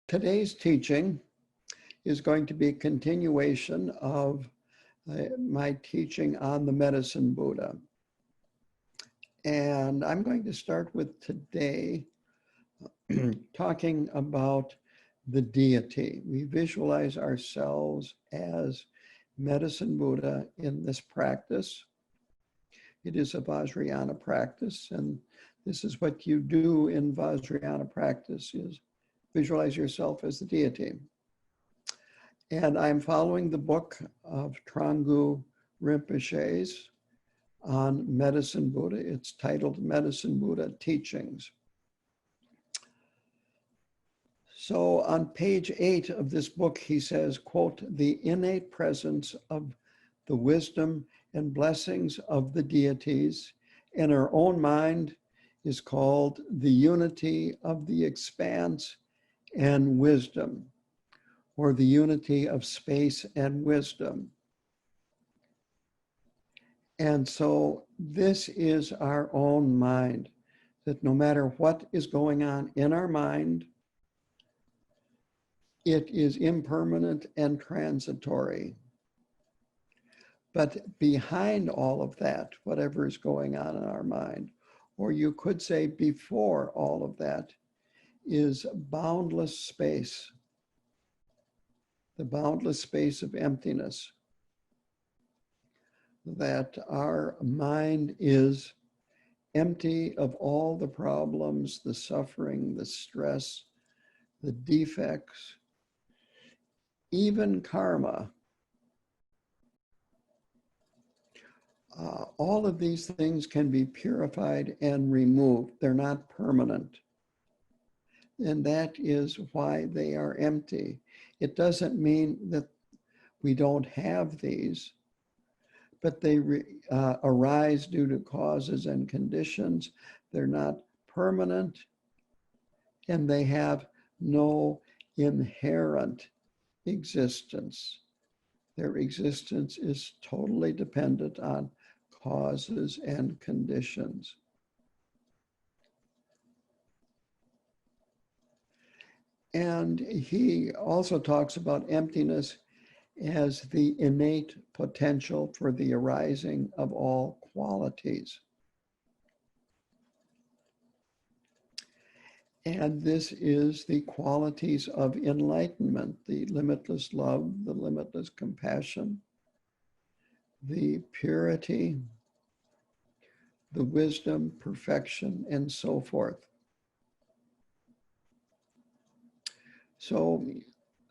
Today's teaching is going to be a continuation of my teaching on the Medicine Buddha. And I'm going to start with today talking about the deity. We visualize ourselves as Medicine Buddha in this practice. It is a Vajrayana practice, and this is what you do in Vajrayana practice, is visualize yourself as the deity. And I'm following the book of Thrangu Rinpoche's on Medicine Buddha. It's titled Medicine Buddha Teachings. So on page 8 of this book, he says, quote, "The innate presence of the wisdom and blessings of the deities in our own mind is called the unity of the expanse and wisdom, or the unity of space and wisdom." And so this is our own mind, that no matter what is going on in our mind, it is impermanent and transitory. But behind all of that, whatever is going on in our mind, or you could say before all of that, is boundless space, the boundless space of emptiness, that our mind is empty of all the problems, the suffering, the stress, the defects, even karma. All of these things can be purified and removed. They're not permanent. And that is why they are empty. It doesn't mean that we don't have these, but they arise due to causes and conditions. They're not permanent, and they have no inherent existence. Their existence is totally dependent on causes and conditions. And he also talks about emptiness as the innate potential for the arising of all qualities. And this is the qualities of enlightenment, the limitless love, the limitless compassion, the purity, the wisdom, perfection, and so forth. So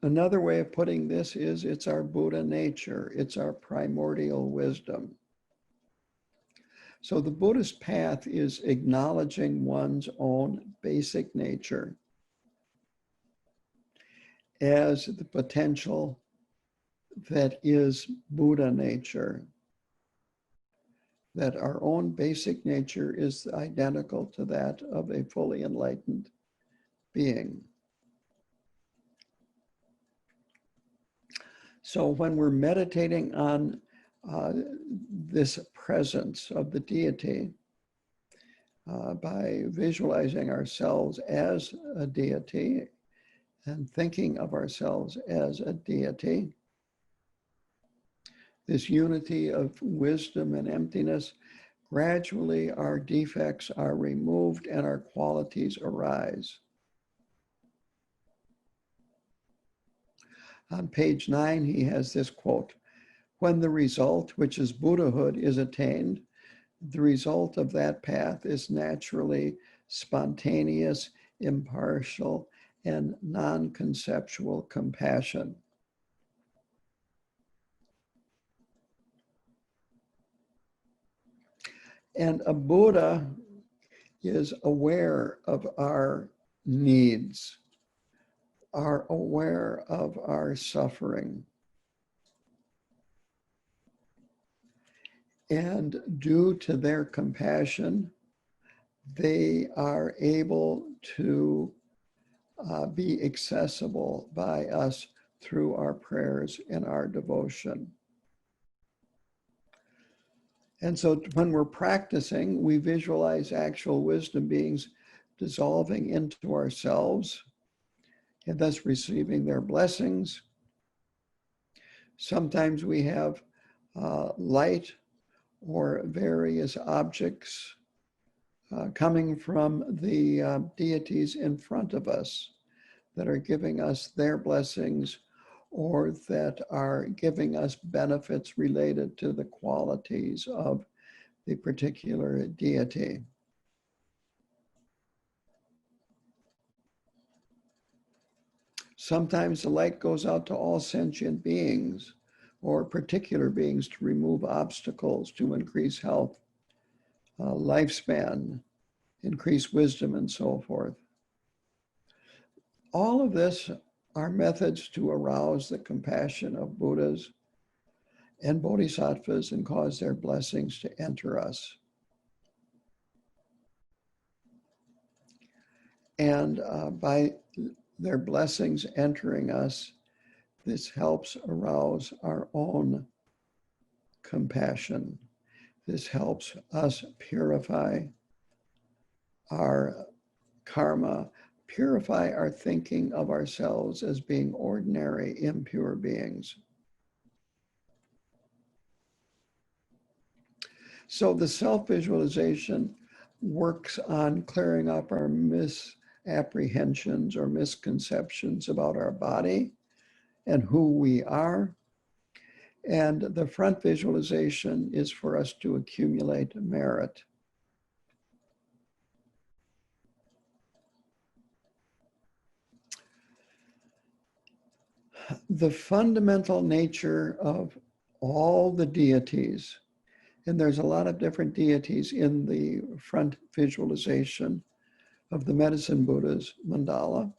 another way of putting this is it's our Buddha nature, it's our primordial wisdom. So the Buddhist path is acknowledging one's own basic nature as the potential that is Buddha nature, that our own basic nature is identical to that of a fully enlightened being. So when we're meditating on this presence of the deity, by visualizing ourselves as a deity and thinking of ourselves as a deity, this unity of wisdom and emptiness, gradually our defects are removed and our qualities arise. On page 9, he has this quote, "When the result, which is Buddhahood, is attained, the result of that path is naturally spontaneous, impartial, and non-conceptual compassion." And a Buddha is aware of our needs, are aware of our suffering. And due to their compassion, they are able to be accessible by us through our prayers and our devotion. And so when we're practicing, we visualize actual wisdom beings dissolving into ourselves and thus receiving their blessings. Sometimes we have light or various objects coming from the deities in front of us that are giving us their blessings or that are giving us benefits related to the qualities of the particular deity. Sometimes the light goes out to all sentient beings or particular beings to remove obstacles, to increase health, lifespan, increase wisdom, and so forth. All of this are methods to arouse the compassion of Buddhas and Bodhisattvas and cause their blessings to enter us. And by their blessings entering us, this helps arouse our own compassion. This helps us purify our karma, purify our thinking of ourselves as being ordinary, impure beings. So the self-visualization works on clearing up our misapprehensions or misconceptions about our body and who we are. And the front visualization is for us to accumulate merit. The fundamental nature of all the deities, and there's a lot of different deities in the front visualization of the Medicine Buddha's mandala,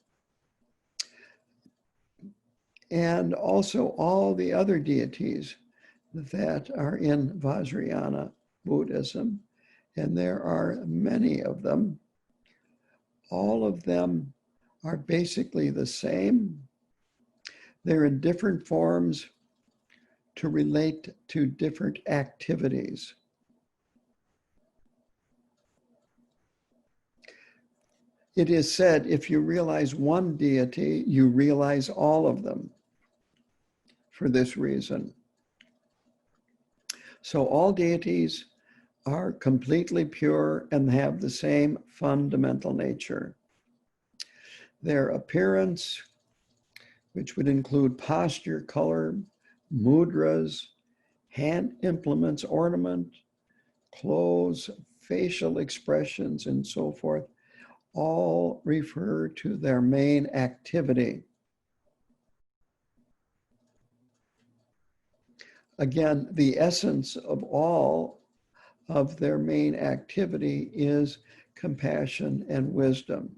and also all the other deities that are in Vajrayana Buddhism, and there are many of them. All of them are basically the same. They're in different forms to relate to different activities. It is said, if you realize one deity, you realize all of them for this reason. So all deities are completely pure and have the same fundamental nature. Their appearance, which would include posture, color, mudras, hand implements, ornament, clothes, facial expressions, and so forth, all refer to their main activity. Again, the essence of all of their main activity is compassion and wisdom.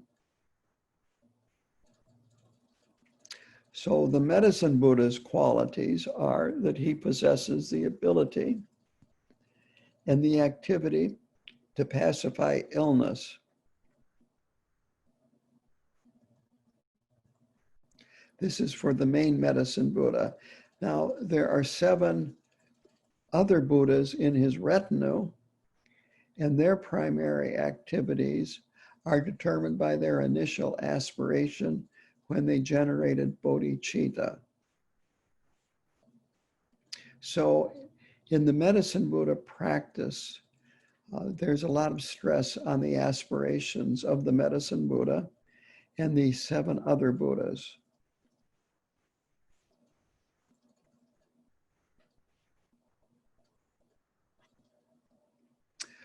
So the Medicine Buddha's qualities are that he possesses the ability and the activity to pacify illness. This is for the main Medicine Buddha. Now, there are 7 other Buddhas in his retinue, and their primary activities are determined by their initial aspiration when they generated bodhicitta. So in the Medicine Buddha practice, there's a lot of stress on the aspirations of the Medicine Buddha and the 7 other Buddhas.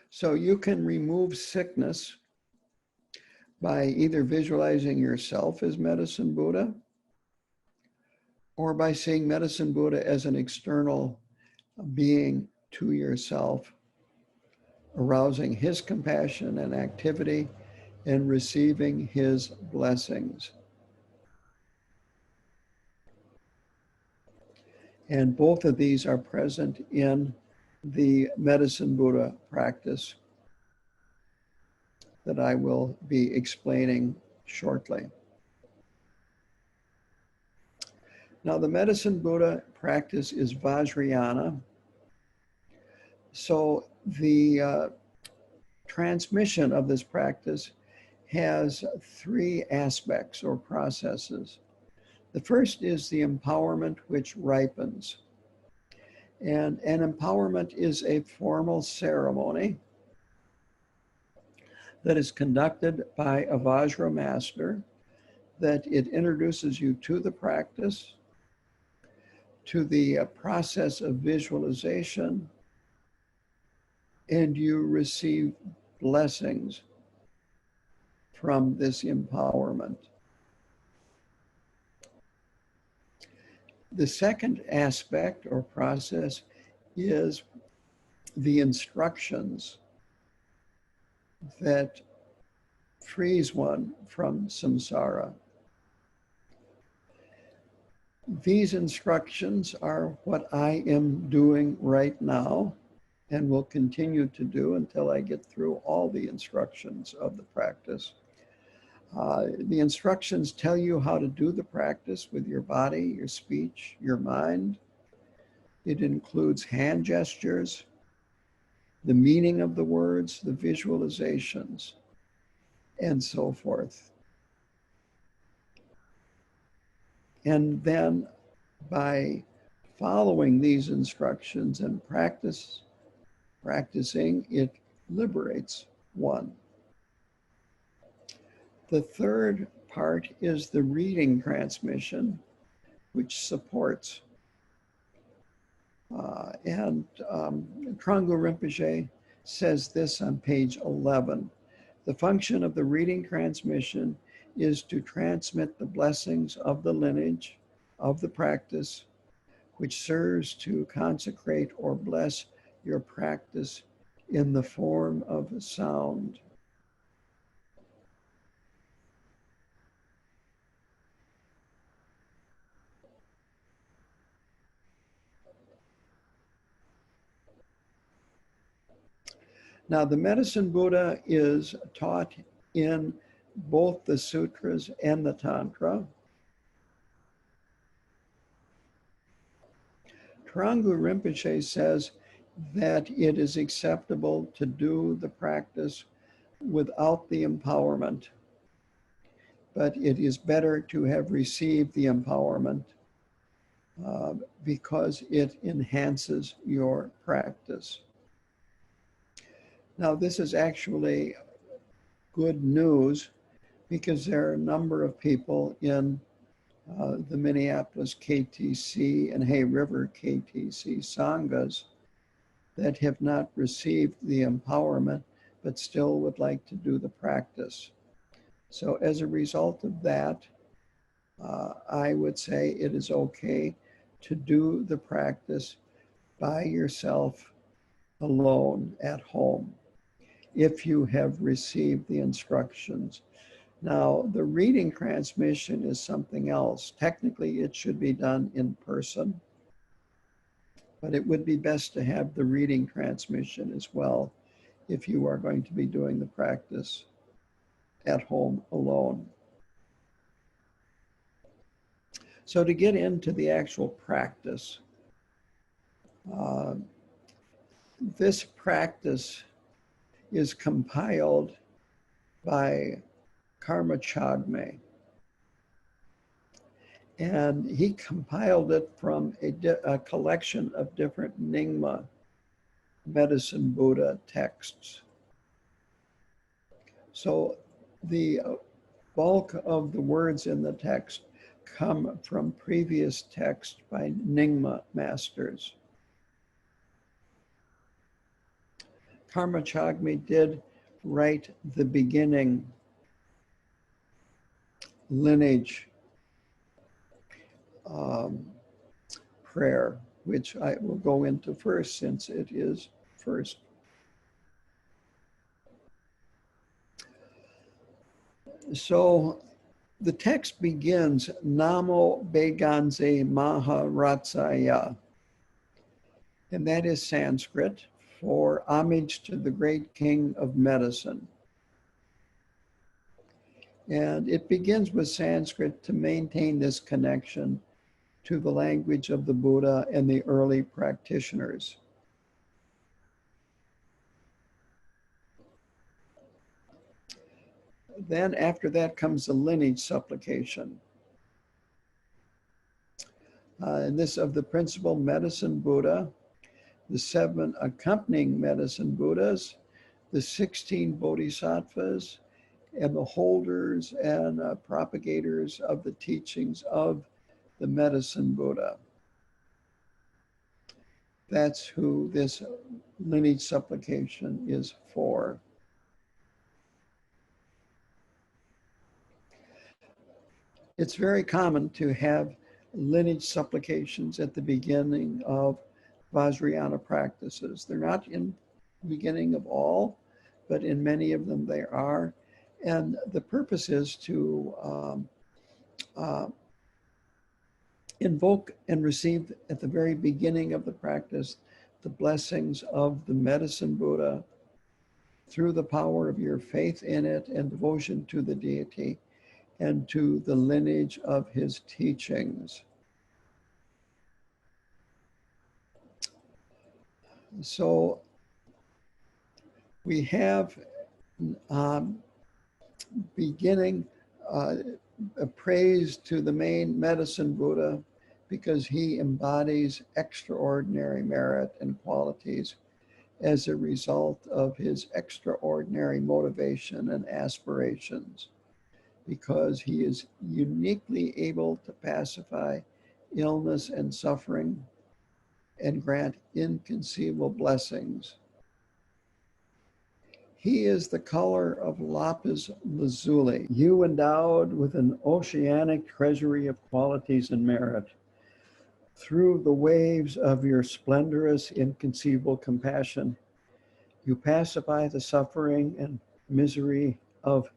So you can remove sickness by either visualizing yourself as Medicine Buddha or by seeing Medicine Buddha as an external being to yourself, arousing his compassion and activity and receiving his blessings. And both of these are present in the Medicine Buddha practice that I will be explaining shortly. Now, the Medicine Buddha practice is Vajrayana. So the transmission of this practice has three aspects or processes. The first is the empowerment which ripens. And an empowerment is a formal ceremony that is conducted by a Vajra master, that it introduces you to the practice, to the process of visualization, and you receive blessings from this empowerment. The second aspect or process is the instructions that frees one from samsara. These instructions are what I am doing right now and will continue to do until I get through all the instructions of the practice. The instructions tell you how to do the practice with your body, your speech, your mind. It includes hand gestures, the meaning of the words, the visualizations, and so forth. And then by following these instructions and practicing, it liberates one. The third part is the reading transmission, which supports. Thrangu Rinpoche says this on page 11. The function of the reading transmission is to transmit the blessings of the lineage of the practice, which serves to consecrate or bless your practice in the form of sound. Now, the Medicine Buddha is taught in both the sutras and the Tantra. Thrangu Rinpoche says that it is acceptable to do the practice without the empowerment, but it is better to have received the empowerment because it enhances your practice. Now, this is actually good news because there are a number of people in the Minneapolis KTC and Hay River KTC Sanghas that have not received the empowerment, but still would like to do the practice. So as a result of that, I would say it is okay to do the practice by yourself alone at home if you have received the instructions. Now, the reading transmission is something else. Technically, it should be done in person, but it would be best to have the reading transmission as well if you are going to be doing the practice at home alone. So to get into the actual practice, this practice is compiled by Karma Chagme. And he compiled it from a collection of different Nyingma Medicine Buddha texts. So the bulk of the words in the text come from previous texts by Nyingma masters. Karma Chagme did write the beginning lineage prayer, which I will go into first since it is first. So the text begins, Namo Beganze Maharatsaya, and that is Sanskrit for homage to the great king of medicine. And it begins with Sanskrit to maintain this connection to the language of the Buddha and the early practitioners. Then after that comes the lineage supplication. And this of the principal medicine Buddha, the 7 accompanying medicine Buddhas, the 16 bodhisattvas, and the holders and propagators of the teachings of the medicine Buddha. That's who this lineage supplication is for. It's very common to have lineage supplications at the beginning of Vajrayana practices. They're not in the beginning of all, but in many of them they are. And the purpose is to invoke and receive at the very beginning of the practice the blessings of the medicine Buddha through the power of your faith in it and devotion to the deity and to the lineage of his teachings. So we have beginning a praise to the main medicine Buddha because he embodies extraordinary merit and qualities as a result of his extraordinary motivation and aspirations, because he is uniquely able to pacify illness and suffering and grant inconceivable blessings. He is the color of Lapis Lazuli, you endowed with an oceanic treasury of qualities and merit. Through the waves of your splendorous, inconceivable compassion, you pacify the suffering and misery of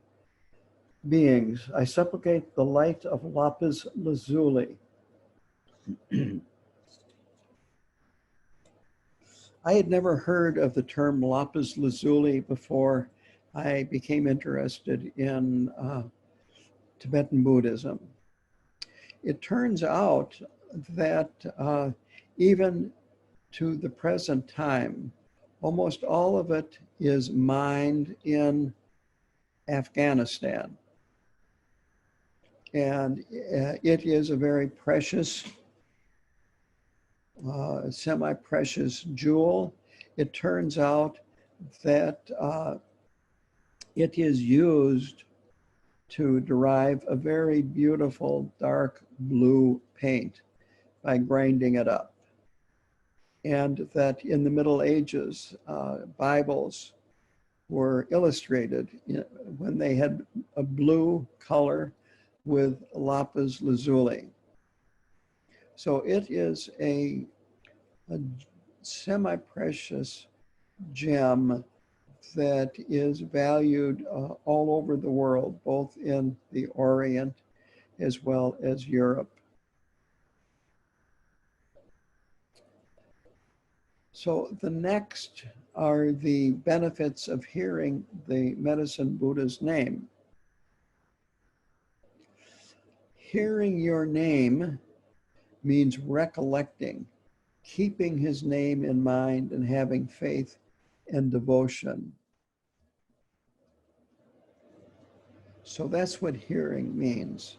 beings. I supplicate the light of Lapis Lazuli. I had never heard of the term Lapis Lazuli before I became interested in Tibetan Buddhism. It turns out that even to the present time, almost all of it is mined in Afghanistan. And it is a very precious, semi-precious jewel. It turns out that it is used to derive a very beautiful dark blue paint by grinding it up. And that in the Middle Ages, Bibles were illustrated when they had a blue color with lapis lazuli. So it is a semi-precious gem that is valued all over the world, both in the Orient as well as Europe. So the next are the benefits of hearing the medicine Buddha's name. Hearing your name means recollecting, keeping his name in mind and having faith and devotion. So that's what hearing means.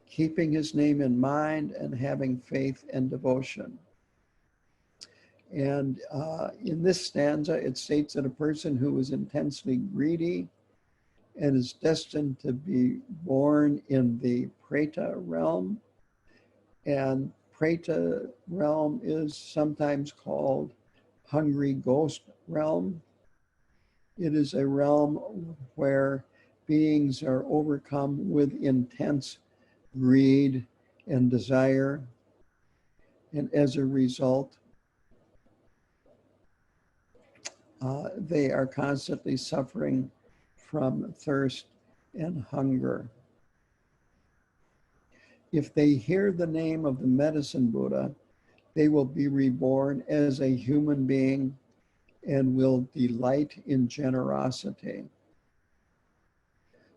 Keeping his name in mind and having faith and devotion. And in this stanza, it states that a person who is intensely greedy and is destined to be born in the Preta realm. And Preta realm is sometimes called hungry ghost realm. It is a realm where beings are overcome with intense greed and desire. And as a result, they are constantly suffering from thirst and hunger. If they hear the name of the medicine Buddha, they will be reborn as a human being and will delight in generosity.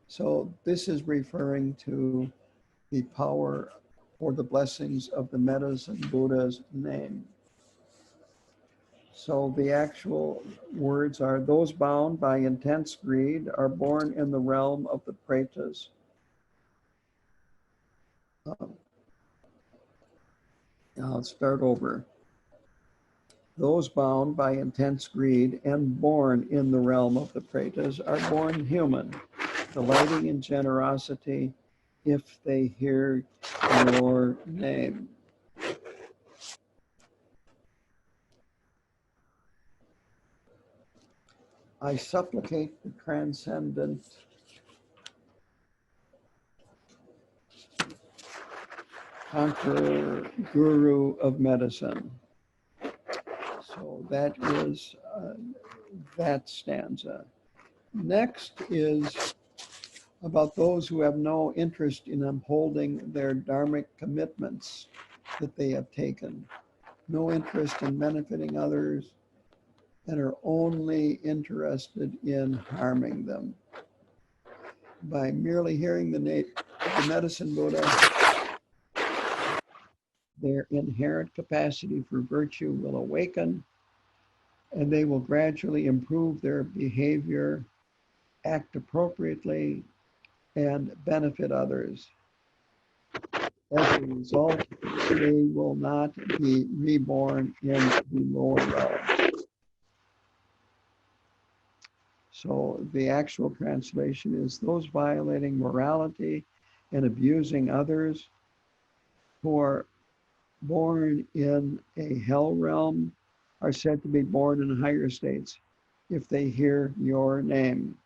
So this is referring to the power or the blessings of the medicine Buddha's name. So the actual words are, those bound by intense greed are born in the realm of the pretas. I'll start over. Those bound by intense greed and born in the realm of the pretas are born human, delighting in generosity if they hear your name. I supplicate the transcendent conqueror guru of medicine. So that is that stanza. Next is about those who have no interest in upholding their dharmic commitments that they have taken, no interest in benefiting others, and are only interested in harming them. By merely hearing the name of the medicine Buddha, their inherent capacity for virtue will awaken, and they will gradually improve their behavior, act appropriately, and benefit others. As a result, they will not be reborn in the lower realms. So the actual translation is, those violating morality and abusing others who are born in a hell realm are said to be born in higher states if they hear your name.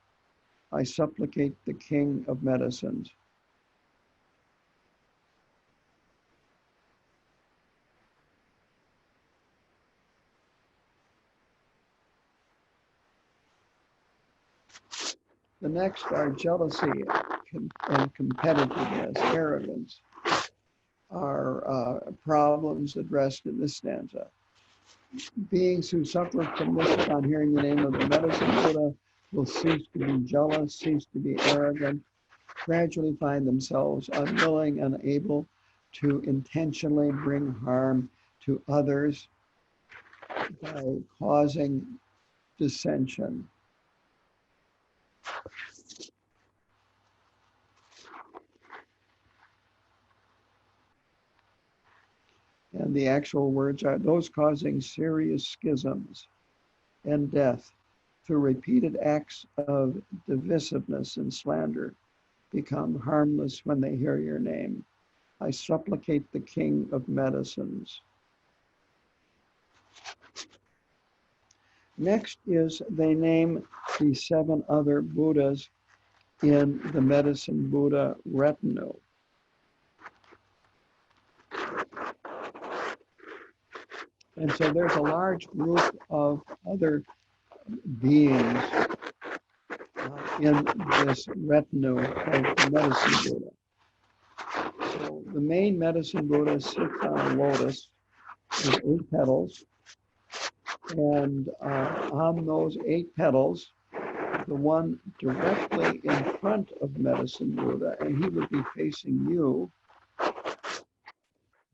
I supplicate the King of Medicines. The next are jealousy and competitiveness, arrogance, are problems addressed in this stanza. Beings who suffer from this upon hearing the name of the medicine Buddha will cease to be jealous, cease to be arrogant, gradually find themselves unwilling and unable to intentionally bring harm to others by causing dissension. And the actual words are, those causing serious schisms and death through repeated acts of divisiveness and slander become harmless when they hear your name. I supplicate the King of Medicines. Next is, they name the 7 other Buddhas in the Medicine Buddha retinue. And so there's a large group of other beings in this retinue of the Medicine Buddha. So the main Medicine Buddha sits on a lotus with 8 petals. And on those 8 petals, the one directly in front of Medicine Buddha, and he would be facing you,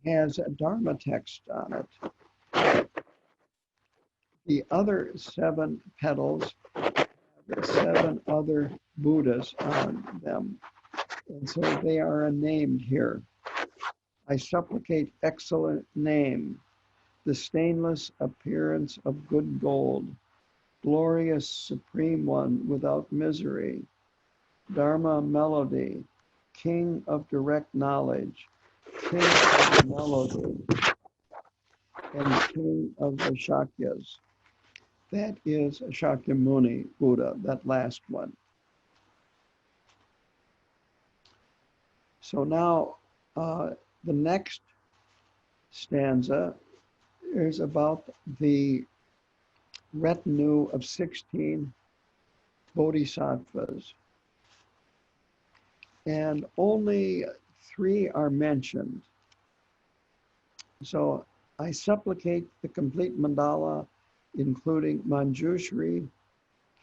has a Dharma text on it. The other 7 petals have 7 other Buddhas on them. And so they are named here. I supplicate excellent name, the stainless appearance of good gold, glorious supreme one without misery, Dharma melody, king of direct knowledge, king of the melody, and king of the Shakyas. That is Shakyamuni Buddha, that last one. So now the next stanza is about the retinue of 16 bodhisattvas. And only 3 are mentioned. So I supplicate the complete mandala, including Manjushri,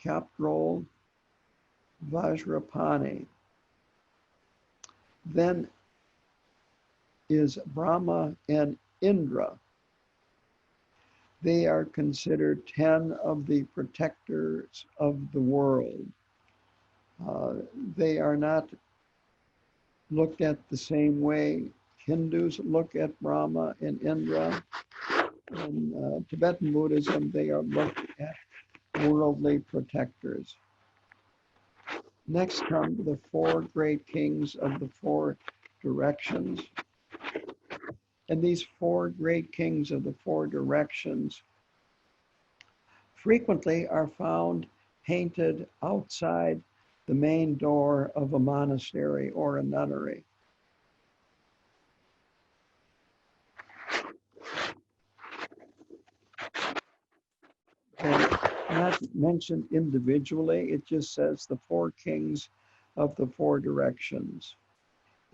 Caprol, Vajrapani. Then is Brahma and Indra. They are considered 10 of the protectors of the world. They are not looked at the same way Hindus look at Brahma and Indra. In Tibetan Buddhism, they are looked at worldly protectors. Next come the four great kings of the four directions. And these four great kings of the four directions frequently are found painted outside the main door of a monastery or a nunnery. They're not mentioned individually, it just says the four kings of the four directions.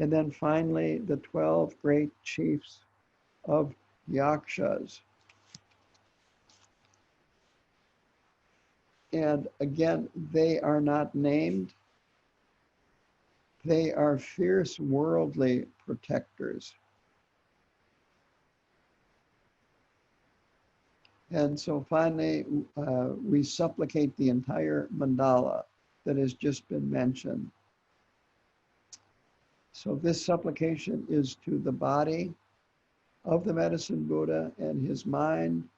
And then finally, the 12 great chiefs of yakshas. And again, they are not named. They are fierce worldly protectors. And so finally, we supplicate the entire mandala that has just been mentioned. So this supplication is to the body of the medicine Buddha and his mind,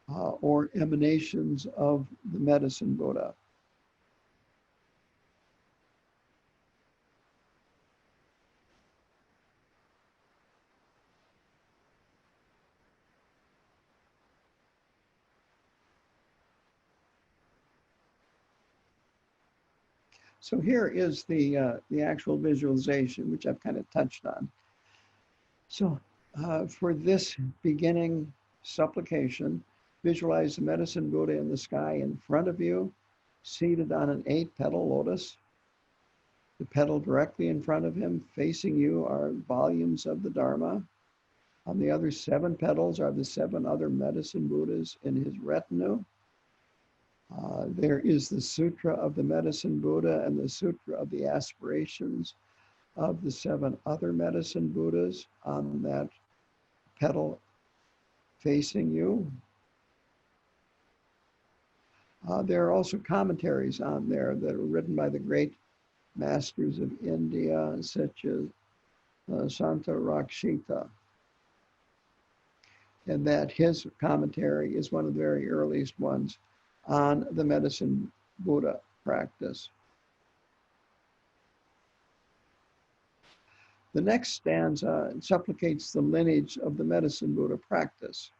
or emanations of the medicine Buddha. So here is the actual visualization, which I've kind of touched on. So for this beginning supplication, visualize the medicine Buddha in the sky in front of you, seated on an 8-petal lotus. The petal directly in front of him, facing you, are volumes of the Dharma. On the other 7 petals are the 7 other medicine Buddhas in his retinue. There is the Sutra of the Medicine Buddha and the Sutra of the Aspirations of the 7 other medicine Buddhas on that petal facing you. There are also commentaries on there that are written by the great masters of India, such as Santa Rakshita. And that his commentary is one of the very earliest ones on the medicine Buddha practice. The next stanza supplicates the lineage of the medicine Buddha practice.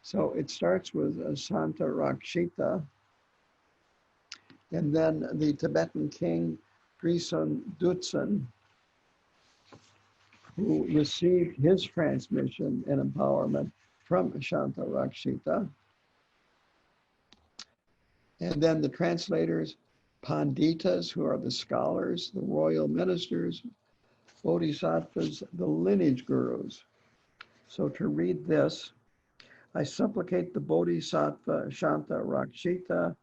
So it starts with Santa Rakshita, and then the Tibetan king Drisun Dutsen, who received his transmission and empowerment from Santa Rakshita. And then the translators, Panditas, who are the scholars, the royal ministers, Bodhisattvas, the lineage gurus. So to read this, I supplicate the Bodhisattva Shanta Rakshita,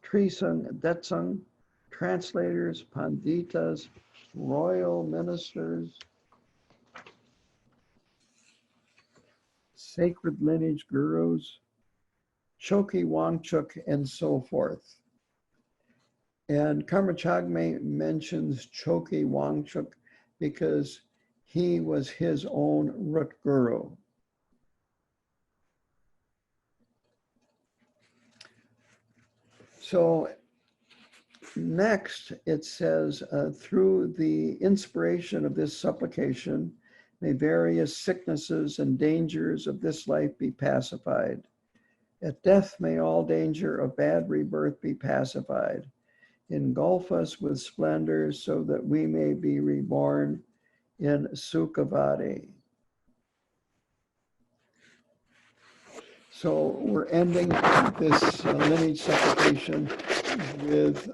Trisung Detsung, translators, Panditas, royal ministers, sacred lineage gurus, Choki Wangchuk, and so forth. And Karma Chagme mentions Choki Wangchuk because he was his own root guru. So next it says, through the inspiration of this supplication, may various sicknesses and dangers of this life be pacified. At death may all danger of bad rebirth be pacified. Engulf us with splendor so that we may be reborn in Sukhavati. So we're ending this lineage supplication with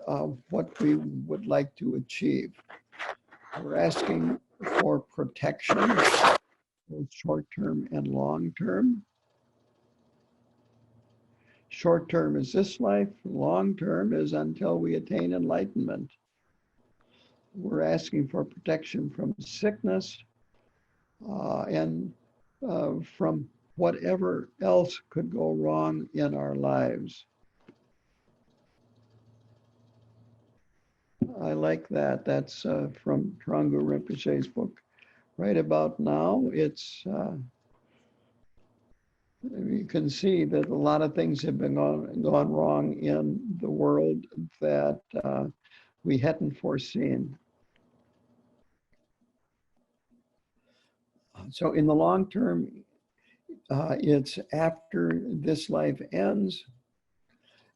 what we would like to achieve. We're asking for protection, both short-term and long-term. Short-term is this life, long-term is until we attain enlightenment. We're asking for protection from sickness and from whatever else could go wrong in our lives. I like that. That's from Thrangu Rinpoche's book. Right about now, it's you can see that a lot of things have been gone wrong in the world that we hadn't foreseen. So in the long term, it's after this life ends,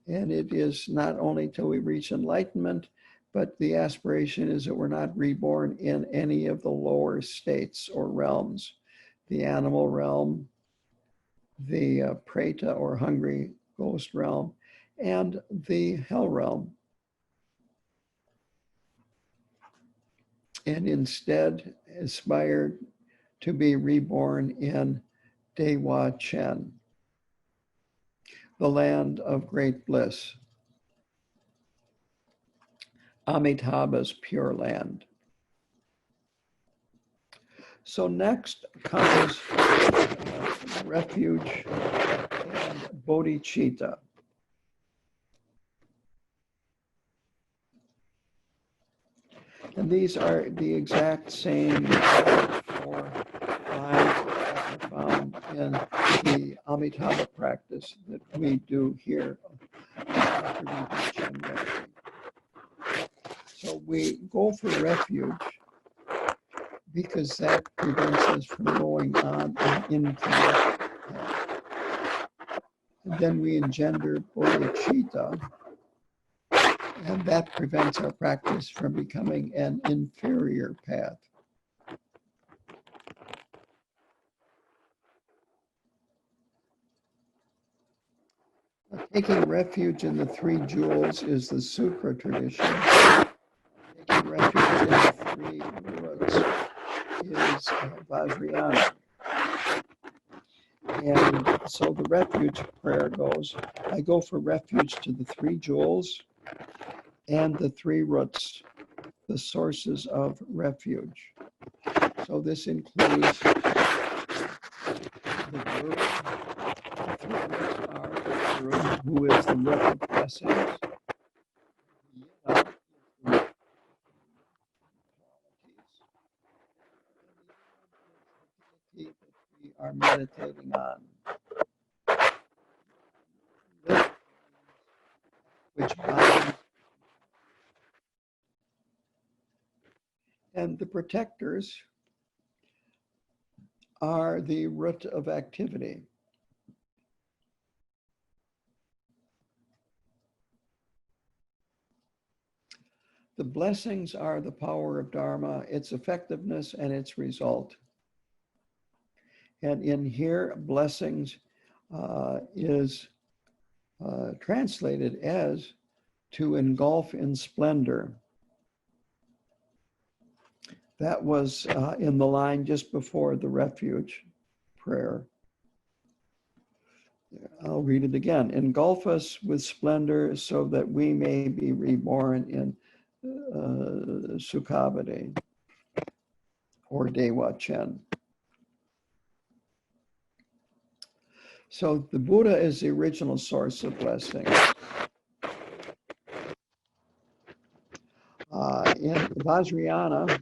and it is not only till we reach enlightenment, but the aspiration is that we're not reborn in any of the lower states or realms, the animal realm, the preta or hungry ghost realm, and the hell realm. And instead aspire to be reborn in Dewa Chen, the land of great bliss, Amitabha's pure land. So next comes refuge and bodhicitta. And these are the exact same 4 lines that are found in the Amitabha practice that we do here after we do Chen Refuge. So we go for refuge because that prevents us from going on and into the path. And then we engender bodhicitta, and that prevents our practice from becoming an inferior path. Taking refuge in the 3 jewels is the Sutra tradition. Taking refuge in the 3 roots is Vajrayana. And so the refuge prayer goes, I go for refuge to the 3 jewels and the 3 roots, the sources of refuge. So this includes the Guru. The 3 roots are the Guru, who is the root of blessings. That we are meditating on, which binds. And the protectors are the root of activity. The blessings are the power of Dharma, its effectiveness, and its result. And in here, blessings is translated as to engulf in splendor. That was in the line just before the refuge prayer. I'll read it again. Engulf us with splendor so that we may be reborn in Sukhavati or Dewa Chen. So the Buddha is the original source of blessing. In Vajrayana,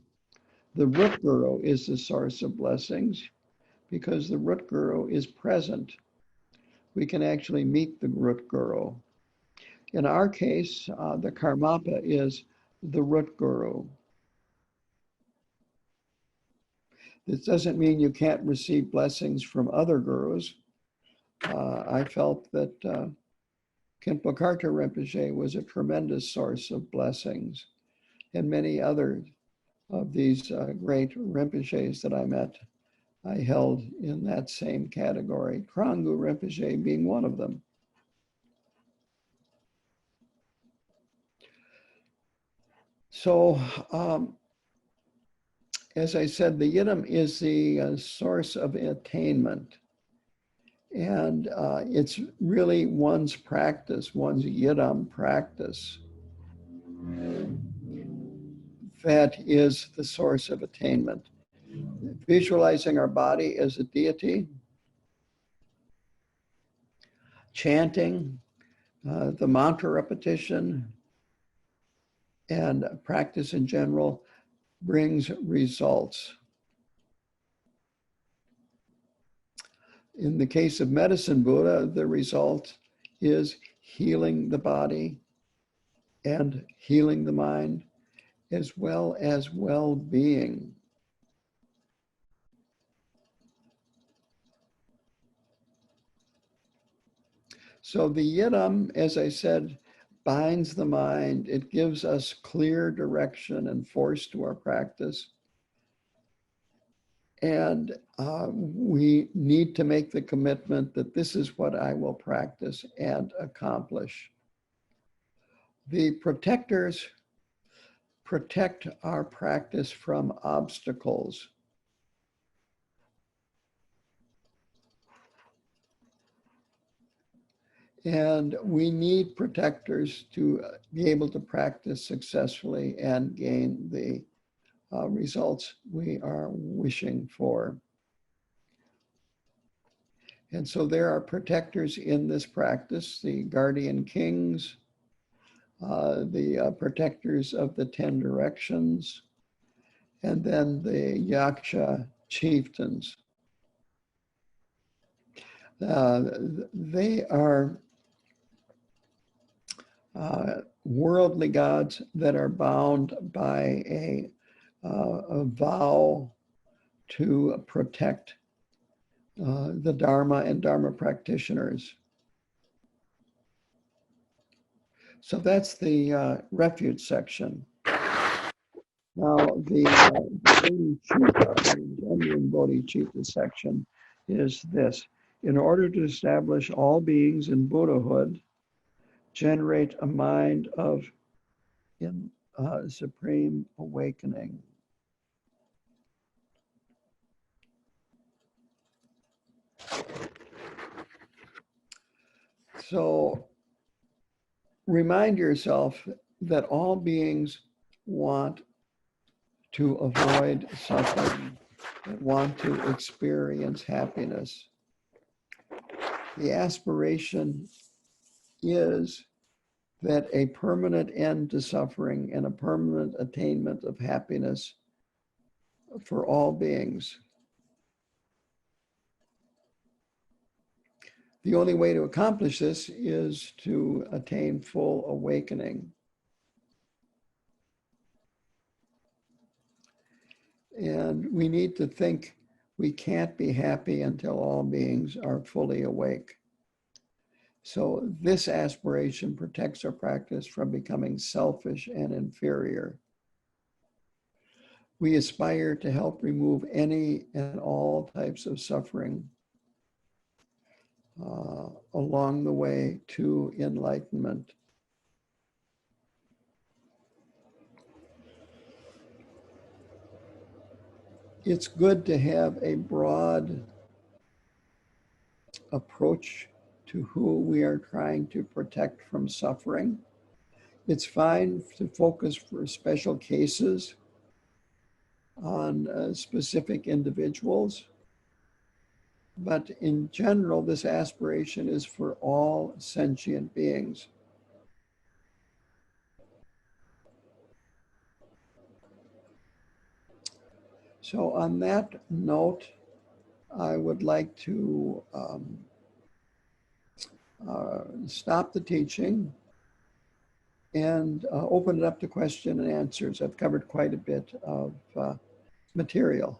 the root guru is the source of blessings because the root guru is present. We can actually meet the root guru. In our case, the Karmapa is the root guru. This doesn't mean you can't receive blessings from other gurus. I felt that Khenpo Karta Rinpoche was a tremendous source of blessings, and many other of these great Rinpoches that I met, I held in that same category, Thrangu Rinpoche being one of them. So, as I said, the yidam is the source of attainment. And it's really one's practice, one's yidam practice, that is the source of attainment. Visualizing our body as a deity, chanting, the mantra repetition, and practice in general brings results. In the case of Medicine Buddha, the result is healing the body and healing the mind, as well as well-being. So the Yidam, as I said, binds the mind. It gives us clear direction and force to our practice. And we need to make the commitment that this is what I will practice and accomplish. The protectors protect our practice from obstacles. And we need protectors to be able to practice successfully and gain the results we are wishing for. And so there are protectors in this practice, the guardian kings, the protectors of the 10 directions, and then the yaksha chieftains. They are worldly gods that are bound by a vow to protect the Dharma and Dharma practitioners. So that's the refuge section. Now the genuine Bodhicitta section is this. In order to establish all beings in Buddhahood, generate a mind of supreme awakening. So remind yourself that all beings want to avoid suffering, want to experience happiness. The aspiration is that a permanent end to suffering and a permanent attainment of happiness for all beings. The only way to accomplish this is to attain full awakening. And we need to think we can't be happy until all beings are fully awake. So this aspiration protects our practice from becoming selfish and inferior. We aspire to help remove any and all types of suffering along the way to enlightenment. It's good to have a broad approach to who we are trying to protect from suffering. It's fine to focus for special cases on specific individuals, but in general, this aspiration is for all sentient beings. So on that note, I would like to stop the teaching and open it up to question and answers. I've covered quite a bit of material.